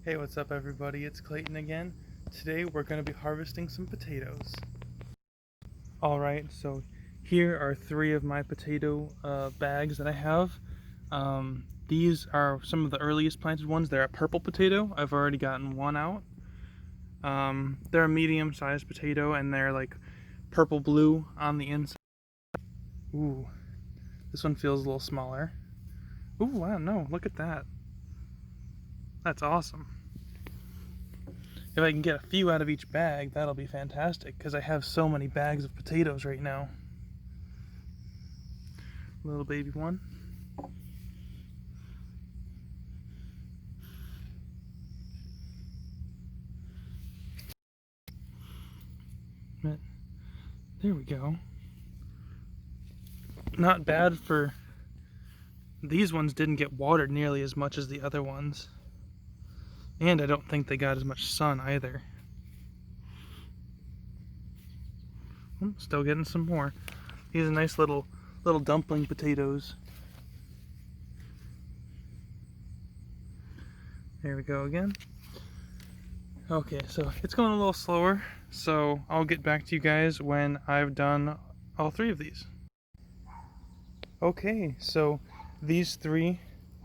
Hey, what's up everybody? It's Clayton again. Today we're going to be harvesting some potatoes. Alright, so here are 3 of my potato bags that I have. These are some of the earliest planted ones. They're a purple potato. I've already gotten one out. They're a medium-sized potato and they're like purple-blue on the inside. Ooh, this one feels a little smaller. Ooh, wow, no, look at that. That's awesome. If I can get a few out of each bag, that'll be fantastic, because I have so many bags of potatoes right now. Little baby one. There we go. Not bad for... These ones didn't get watered nearly as much as the other ones. And I don't think they got as much sun either. Still getting some more. These are nice little dumpling potatoes. There we go again. Okay, so it's going a little slower, so I'll get back to you guys when I've done all 3 of these. Okay, so these 3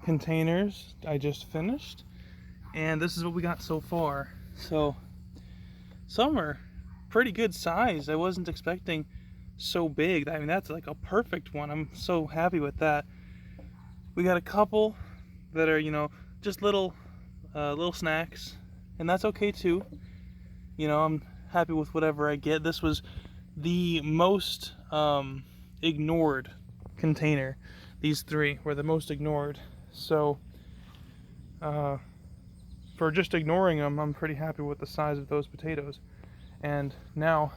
containers I just finished, and this is what we got so far. So some are pretty good size. I wasn't expecting so big. I mean, that's like a perfect one. I'm so happy with that. We got a couple that are, just little snacks, and that's okay too. I'm happy with whatever I get. This was the most ignored container. These 3 were the most ignored. So for just ignoring them, I'm pretty happy with the size of those potatoes. And now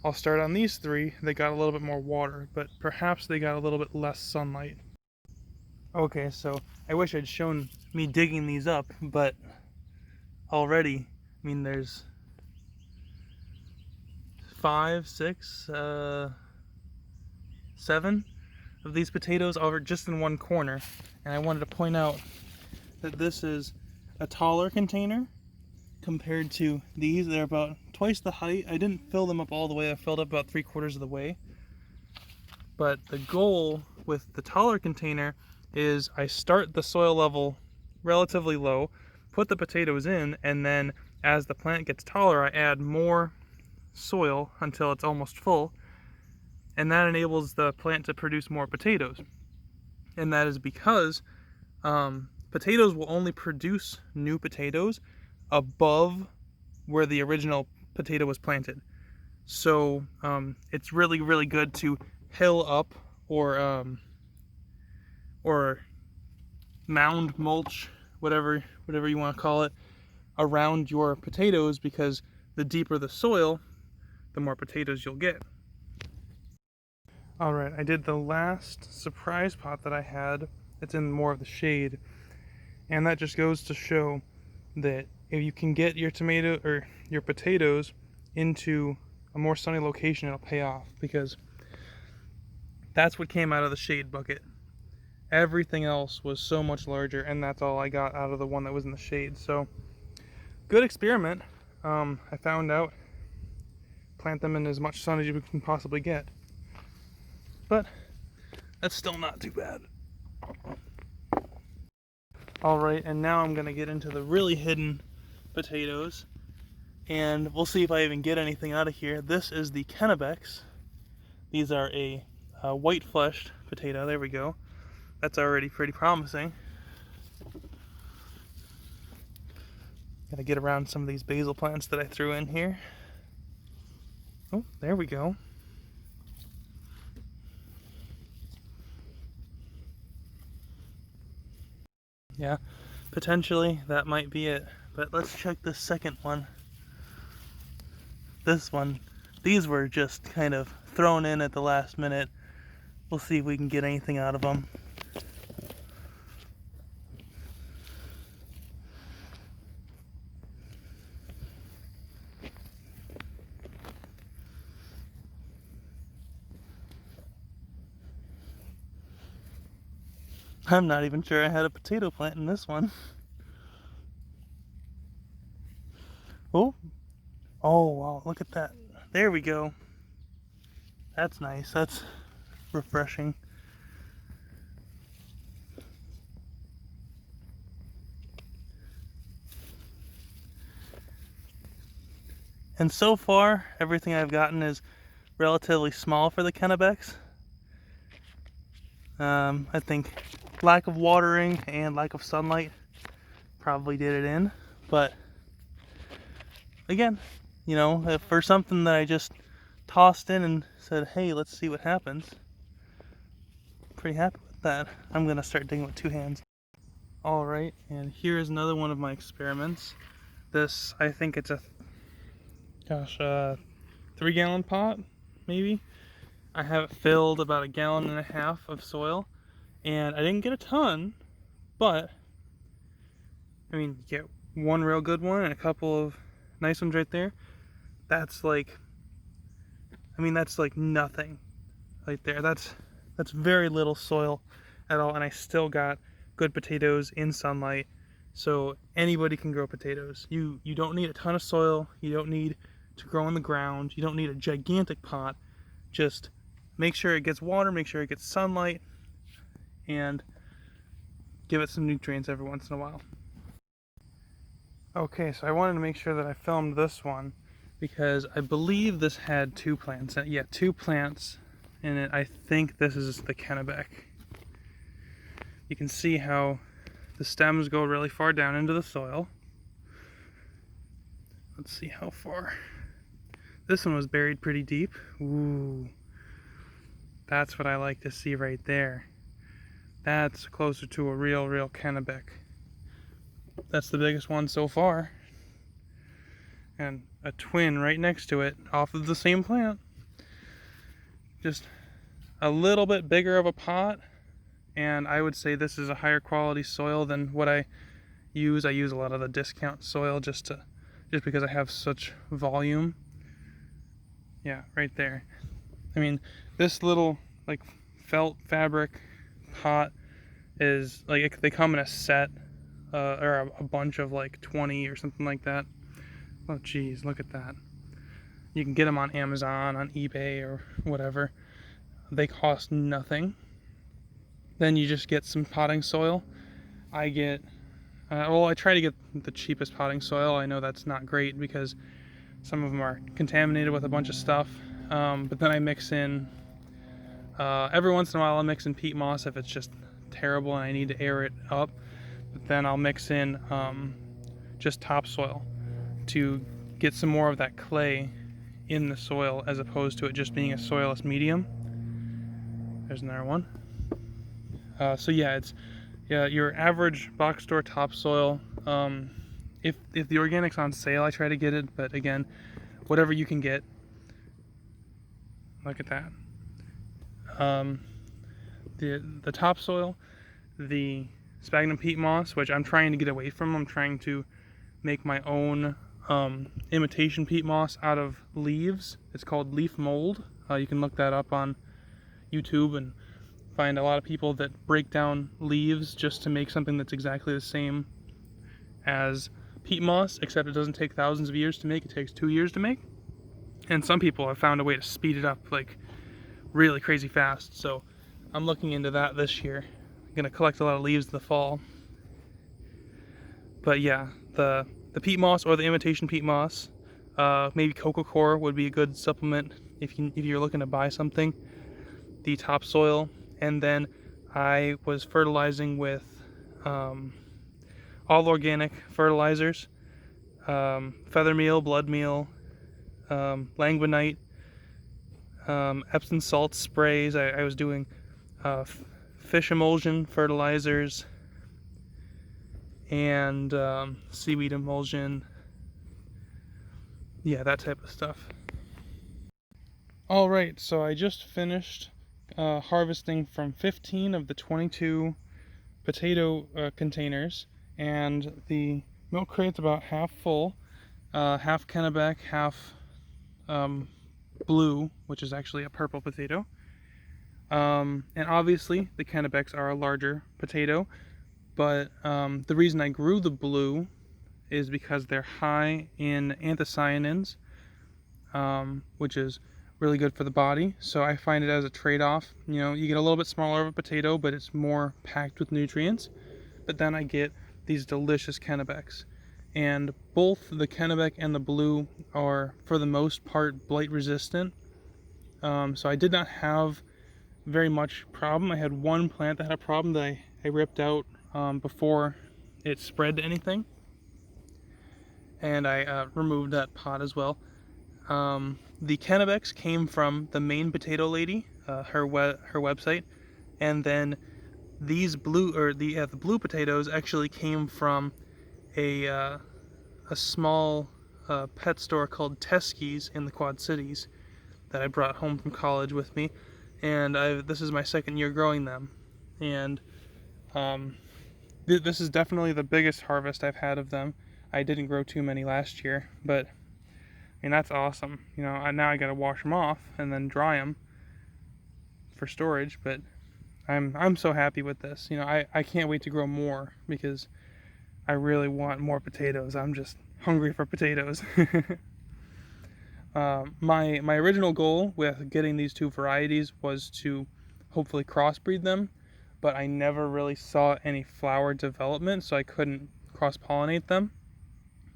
I'll start on these 3. They got a little bit more water, but perhaps they got a little bit less sunlight. Okay, so I wish I'd shown me digging these up, but already, I mean, there's 5, 6, 7 of these potatoes over just in one corner. And I wanted to point out that this is a taller container compared to these. They're about twice the height. I didn't fill them up all the way. I filled up about 3/4 of the way. But the goal with the taller container is I start the soil level relatively low, put the potatoes in, and then as the plant gets taller, I add more soil until it's almost full, and that enables the plant to produce more potatoes. And that is because potatoes will only produce new potatoes above where the original potato was planted. So it's really, really good to hill up or mound mulch, whatever you want to call it, around your potatoes, because the deeper the soil, the more potatoes you'll get. Alright, I did the last surprise pot that I had. It's in more of the shade, and that just goes to show that if you can get your tomato or your potatoes into a more sunny location, it'll pay off, because that's what came out of the shade bucket. Everything else was so much larger, and that's all I got out of the one that was in the shade. So good experiment. I found out plant them in as much sun as you can possibly get, but that's still not too bad. Alright, and now I'm gonna get into the really hidden potatoes, and we'll see if I even get anything out of here. This is the Kennebecs. These are a white fleshed potato. There we go. That's already pretty promising. Gotta get around some of these basil plants that I threw in here. Oh, there we go. Yeah, potentially that might be it. But let's check this second one. This one, these were just kind of thrown in at the last minute. We'll see if we can get anything out of them. I'm not even sure I had a potato plant in this one. Oh, oh wow, look at that. There we go. That's nice. That's refreshing. And so far, everything I've gotten is relatively small for the Kennebecs. I think lack of watering and lack of sunlight probably did it in. But again, you know, if for something that I just tossed in and said, hey, let's see what happens, pretty happy with that. I'm gonna start digging with two hands. All right, and here's another one of my experiments. This, I think it's a, 3-gallon pot, maybe. I have it filled about 1.5 gallons of soil, and I didn't get a ton, but I mean, you get one real good one and a couple of nice ones right there. That's like, I mean, that's like nothing right there. That's very little soil at all, and I still got good potatoes in sunlight. So anybody can grow potatoes. You don't need a ton of soil. You don't need to grow in the ground. You don't need a gigantic pot. Just make sure it gets water, make sure it gets sunlight, and give it some nutrients every once in a while. Okay, so I wanted to make sure that I filmed this one because I believe this had 2 plants. Yeah, 2 plants in it. I think this is the Kennebec. You can see how the stems go really far down into the soil. Let's see how far. This one was buried pretty deep. Ooh, that's what I like to see right there. That's closer to a real Kennebec. That's the biggest one so far. And a twin right next to it, off of the same plant. Just a little bit bigger of a pot, and I would say this is a higher quality soil than what I use. I use a lot of the discount soil just because I have such volume. Yeah, right there. I mean, this little like felt fabric pot is like, they come in a set or a bunch of like 20 or something like that. Oh geez, look at that. You can get them on Amazon, on eBay, or whatever. They cost nothing. Then you just get some potting soil. I get, I try to get the cheapest potting soil. I know that's not great because some of them are contaminated with a bunch of stuff. But then I mix in, every once in a while I'll mix in peat moss if it's just terrible and I need to air it up. But then I'll mix in just topsoil to get some more of that clay in the soil as opposed to it just being a soilless medium. There's another one. So yeah, it's your average box store topsoil. If the organic's on sale, I try to get it, but again, whatever you can get. Look at that. The topsoil, the sphagnum peat moss, which I'm trying to get away from. I'm trying to make my own imitation peat moss out of leaves. It's called leaf mold. You can look that up on YouTube and find a lot of people that break down leaves just to make something that's exactly the same as peat moss, except it doesn't take thousands of years to make. It takes 2 years to make. And some people have found a way to speed it up like really crazy fast. So I'm looking into that this year. I'm gonna collect a lot of leaves in the fall. But yeah, the peat moss or the imitation peat moss, maybe Coco Coir would be a good supplement if you're looking to buy something. The topsoil, and then I was fertilizing with all organic fertilizers, feather meal, blood meal, langbeinite, Epsom salt sprays. I was doing fish emulsion fertilizers and seaweed emulsion. Yeah, that type of stuff. Alright, so I just finished harvesting from 15 of the 22 potato containers, and the milk crate's about half full, half Kennebec, half blue, which is actually a purple potato. And obviously the Kennebecs are a larger potato, but the reason I grew the blue is because they're high in anthocyanins, which is really good for the body. So I find it as a trade-off. You know, you get a little bit smaller of a potato, but it's more packed with nutrients. But then I get these delicious Kennebecs. And both the Kennebec and the blue are, for the most part, blight resistant. So I did not have very much problem. I had one plant that had a problem that I ripped out before it spread to anything. And I removed that pot as well. The Kennebecs came from the Maine Potato Lady, her website, and then these the blue potatoes actually came from a small pet store called Teskey's in the Quad Cities that I brought home from college with me, and this is my second year growing them, and this is definitely the biggest harvest I've had of them. I didn't grow too many last year, but I mean, that's awesome. You know, now I gotta wash them off and then dry them for storage, but I'm so happy with this. You know, I can't wait to grow more because I really want more potatoes. I'm just hungry for potatoes. My original goal with getting these two varieties was to hopefully crossbreed them, but I never really saw any flower development, so I couldn't cross-pollinate them.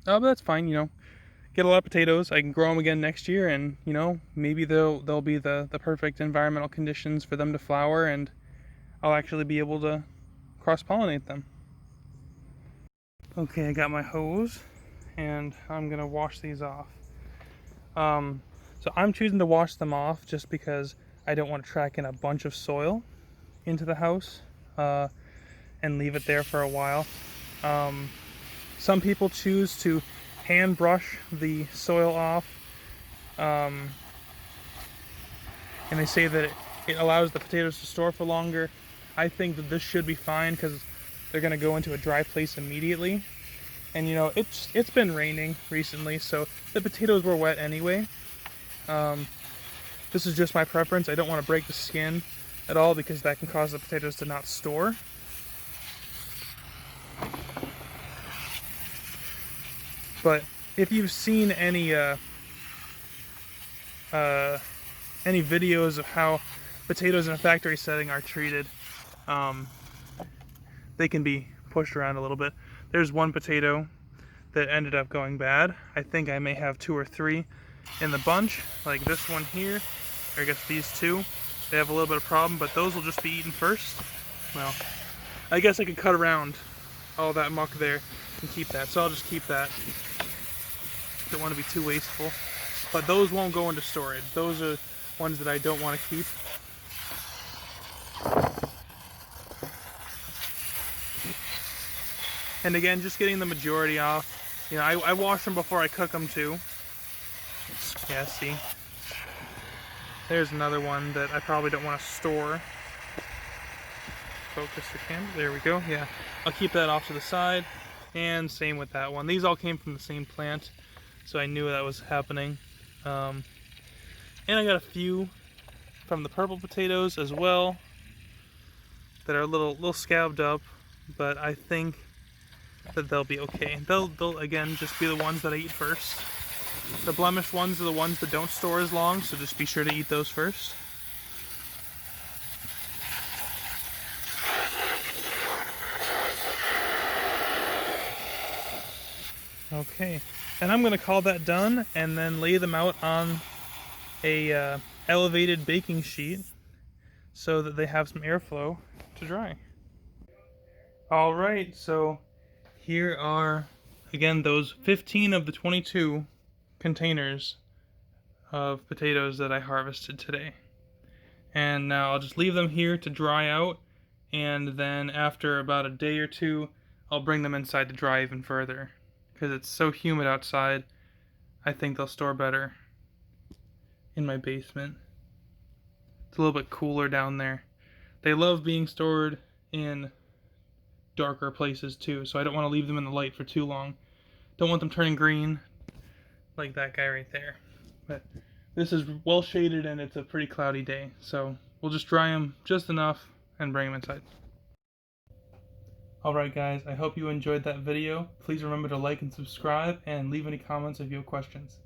But that's fine, you know. Get a lot of potatoes. I can grow them again next year, and you know, maybe they'll be the perfect environmental conditions for them to flower, and I'll actually be able to cross-pollinate them. Okay, I got my hose, and I'm gonna wash these off. So I'm choosing to wash them off just because I don't want to track in a bunch of soil into the house and leave it there for a while. Some people choose to hand brush the soil off, and they say that it allows the potatoes to store for longer. I think that this should be fine because they're going to go into a dry place immediately. And you know, it's been raining recently, so the potatoes were wet anyway. This is just my preference. I don't want to break the skin at all because that can cause the potatoes to not store. But if you've seen any videos of how potatoes in a factory setting are treated, they can be pushed around a little bit. There's one potato that ended up going bad. I think I may have 2 or 3 in the bunch, like this one here, or I guess these two. They have a little bit of problem, but those will just be eaten first. Well, I guess I could cut around all that muck there and keep that, so I'll just keep that. Don't want to be too wasteful, but those won't go into storage. Those are ones that I don't want to keep. And again, just getting the majority off. You know, I wash them before I cook them too. Yeah, see? There's another one that I probably don't want to store. Focus the camera. There we go. Yeah, I'll keep that off to the side. And same with that one. These all came from the same plant, so I knew that was happening. And I got a few from the purple potatoes as well that are a little scabbed up, but I think that they'll be okay. They'll again just be the ones that I eat first. The blemished ones are the ones that don't store as long, so just be sure to eat those first. Okay, and I'm gonna call that done and then lay them out on a elevated baking sheet so that they have some airflow to dry. Alright, so here are, again, those 15 of the 22 containers of potatoes that I harvested today. And now I'll just leave them here to dry out, and then after about a day or two, I'll bring them inside to dry even further. Because it's so humid outside, I think they'll store better in my basement. It's a little bit cooler down there. They love being stored in darker places too, so I don't want to leave them in the light for too long. Don't want them turning green like that guy right there. But this is well shaded and it's a pretty cloudy day, so we'll just dry them just enough and bring them inside. Alright guys, I hope you enjoyed that video. Please remember to like and subscribe and leave any comments if you have questions.